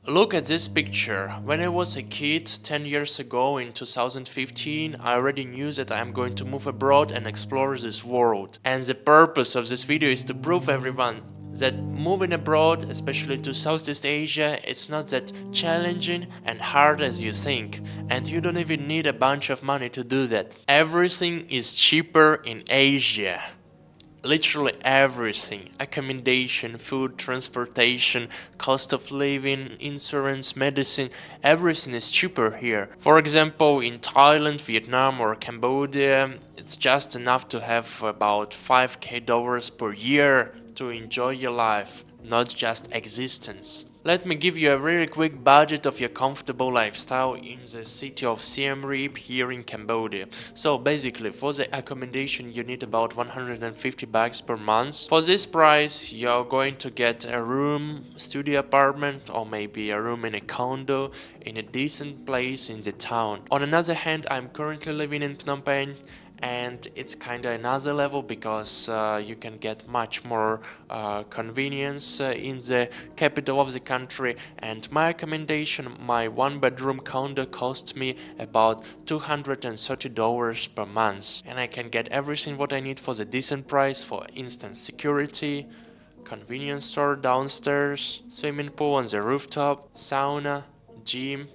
Look at this picture. When I was a kid 10 years ago in 2015, I already knew that I am going to move abroad and explore this world. And the purpose of this video is to prove everyone that moving abroad, especially to Southeast Asia, it's not that challenging and hard as you think. And you don't even need a bunch of money to do that. Everything is cheaper in Asia. Literally everything: accommodation, food, transportation, cost of living, insurance, medicine, everything is cheaper here. For example, in Thailand, Vietnam or Cambodia, it's just enough to have about $5,000 per year to enjoy your life, not just existence. Let me give you a really quick budget of your comfortable lifestyle in the city of Siem Reap here in Cambodia. So basically, for the accommodation you need about 150 baht per month. For this price you're going to get a room, studio apartment, or maybe a room in a condo in a decent place in the town. On another hand, I'm currently living in Phnom Penh, and it's kind of another level because you can get much more convenience in the capital of the country. And my accommodation, my one bedroom condo, cost me about $230 per month, and I can get everything what I need for the decent price. For instance, security, convenience store downstairs, swimming pool on the rooftop, sauna, gym,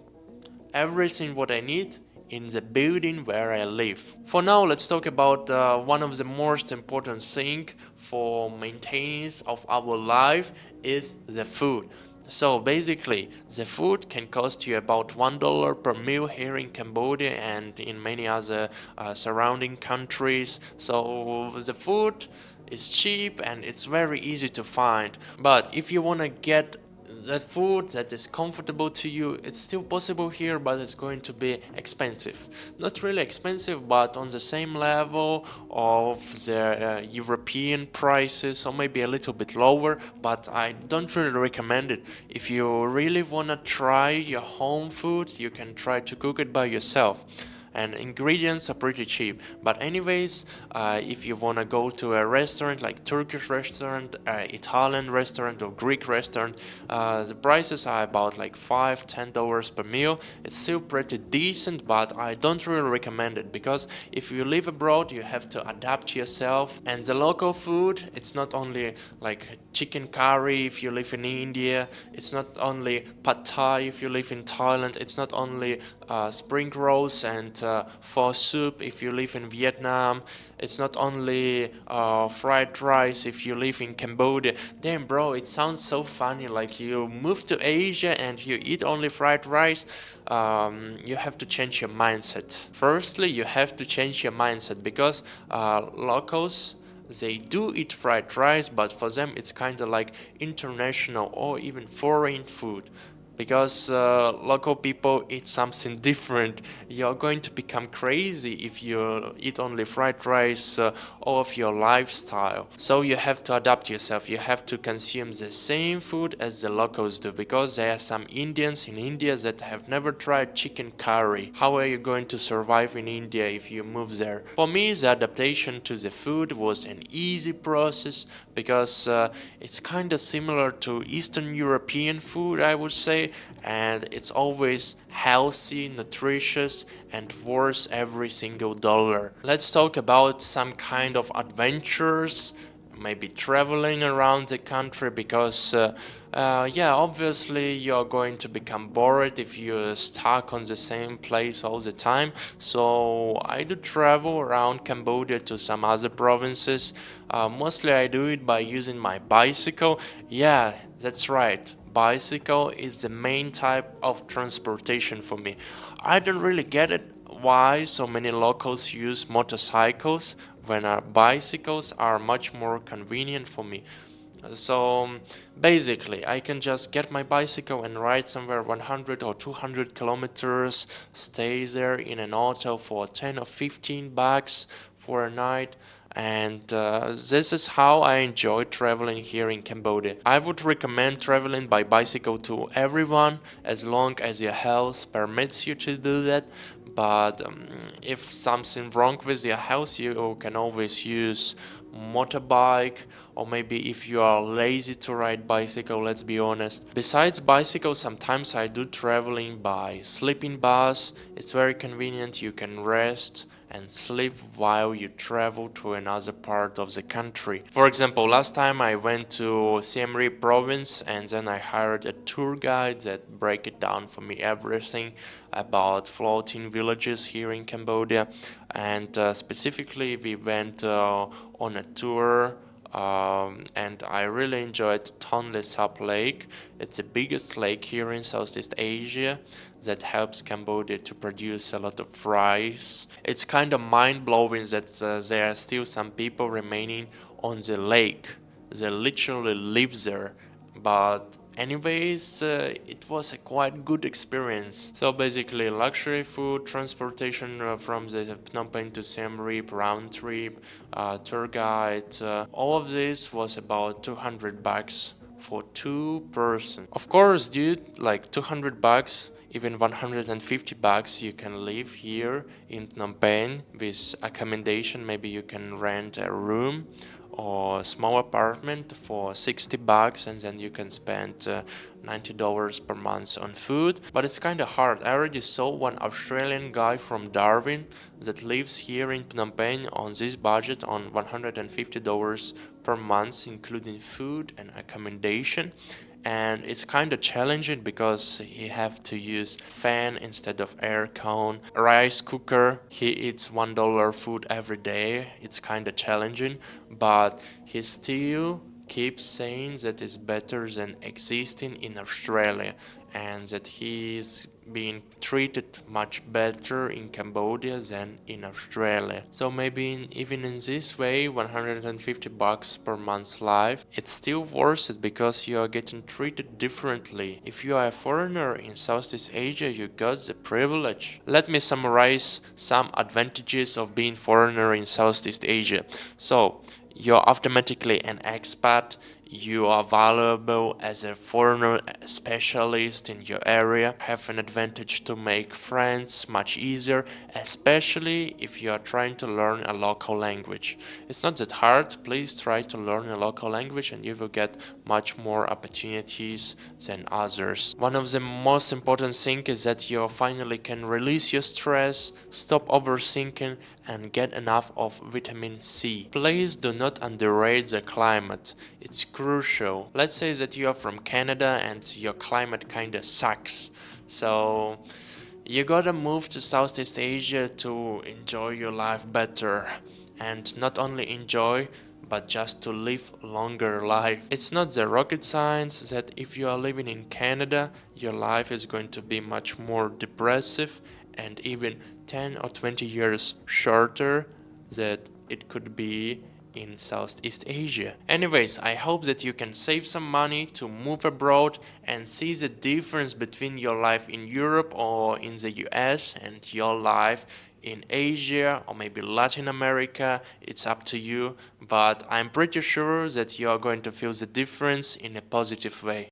everything what I need in the building where I live. For now, let's talk about one of the most important thing for maintenance of our life is the food. So basically, the food can cost you about $1 per meal here in Cambodia and in many other surrounding countries. So the food is cheap and it's very easy to find. But if you want to get that food that is comfortable to you, it's still possible here, but it's going to be expensive. Not really expensive, but on the same level of the European prices, or maybe a little bit lower, but I don't really recommend it. If you really want to try your home food, you can try to cook it by yourself, and ingredients are pretty cheap. But anyways, if you want to go to a restaurant like Turkish restaurant, Italian restaurant or Greek restaurant, the prices are about like $5-10 per meal. It's still pretty decent, but I don't really recommend it because if you live abroad you have to adapt yourself, and the local food, it's not only like chicken curry if you live in India, it's not only pad thai if you live in Thailand, it's not only spring rolls and pho soup if you live in Vietnam, it's not only fried rice if you live in Cambodia. Damn bro, it sounds so funny, like you move to Asia and you eat only fried rice. You have to change your mindset. Firstly, you have to change your mindset because locals, they do eat fried rice, but for them it's kind of like international or even foreign food. Because local people eat something different. You're going to become crazy if you eat only fried rice all of your lifestyle. So you have to adapt yourself. You have to consume the same food as the locals do, because there are some Indians in India that have never tried chicken curry. How are you going to survive in India if you move there? For me, the adaptation to the food was an easy process because it's kind of similar to Eastern European food, I would say, and it's always healthy, nutritious, and worth every single dollar. Let's talk about some kind of adventures, maybe traveling around the country, because yeah, obviously you're going to become bored if you're stuck on the same place all the time. So I do travel around Cambodia to some other provinces. Mostly I do it by using my bicycle. Yeah, that's right. Bicycle is the main type of transportation for me. I don't really get it why so many locals use motorcycles when bicycles are much more convenient for me. So basically, I can just get my bicycle and ride somewhere 100 or 200 kilometers, stay there in an auto for 10 or 15 bucks for a night. And this is how I enjoy traveling here in Cambodia. I would recommend traveling by bicycle to everyone as long as your health permits you to do that. But if something wrong with your health, you can always use motorbike, or maybe if you are lazy to ride bicycle, let's be honest. Besides bicycle, sometimes I do traveling by sleeping bus. It's very convenient, you can rest and sleep while you travel to another part of the country. For example, last time I went to Siem Reap province and then I hired a tour guide that break it down for me everything about floating villages here in Cambodia, and specifically we went on a tour, and I really enjoyed Tonle Sap Lake. It's the biggest lake here in Southeast Asia that helps Cambodia to produce a lot of rice. It's kind of mind-blowing that there are still some people remaining on the lake. They literally live there. But anyways, it was a quite good experience. So basically luxury food, transportation from the Phnom Penh to Siem Reap, round trip, tour guide, all of this was about 200 bucks for two person. Of course, dude, like 200 bucks, even 150 bucks, you can live here in Phnom Penh with accommodation. Maybe you can rent a room or a small apartment for 60 bucks, and then you can spend $90 per month on food. But it's kind of hard. I already saw one Australian guy from Darwin that lives here in Phnom Penh on this budget on $150 per month, including food and accommodation. And it's kind of challenging because he have to use fan instead of air con, rice cooker. He eats $1 food every day. It's kind of challenging, but he still keeps saying that it's better than existing in Australia, and that he is being treated much better in Cambodia than in Australia. So maybe even in this way, 150 bucks per month life, it's still worth it because you are getting treated differently. If you are a foreigner in Southeast Asia, you got the privilege. Let me summarize some advantages of being foreigner in Southeast Asia. So you're automatically an expat. You are valuable as a foreigner specialist in your area. Have an advantage to make friends much easier, especially if you are trying to learn a local language. It's not that hard. Please try to learn a local language and you will get much more opportunities than others. One of the most important things is that you finally can release your stress, stop overthinking, and get enough of vitamin C. Please do not underrate the climate. It's crucial. Let's say that you are from Canada and your climate kinda sucks. So you gotta move to Southeast Asia to enjoy your life better. And not only enjoy, but just to live longer life. It's not the rocket science that if you are living in Canada, your life is going to be much more depressive and even 10 or 20 years shorter that it could be in Southeast Asia. Anyways, I hope that you can save some money to move abroad and see the difference between your life in Europe or in the US and your life in Asia or maybe Latin America. It's up to you, but I'm pretty sure that you are going to feel the difference in a positive way.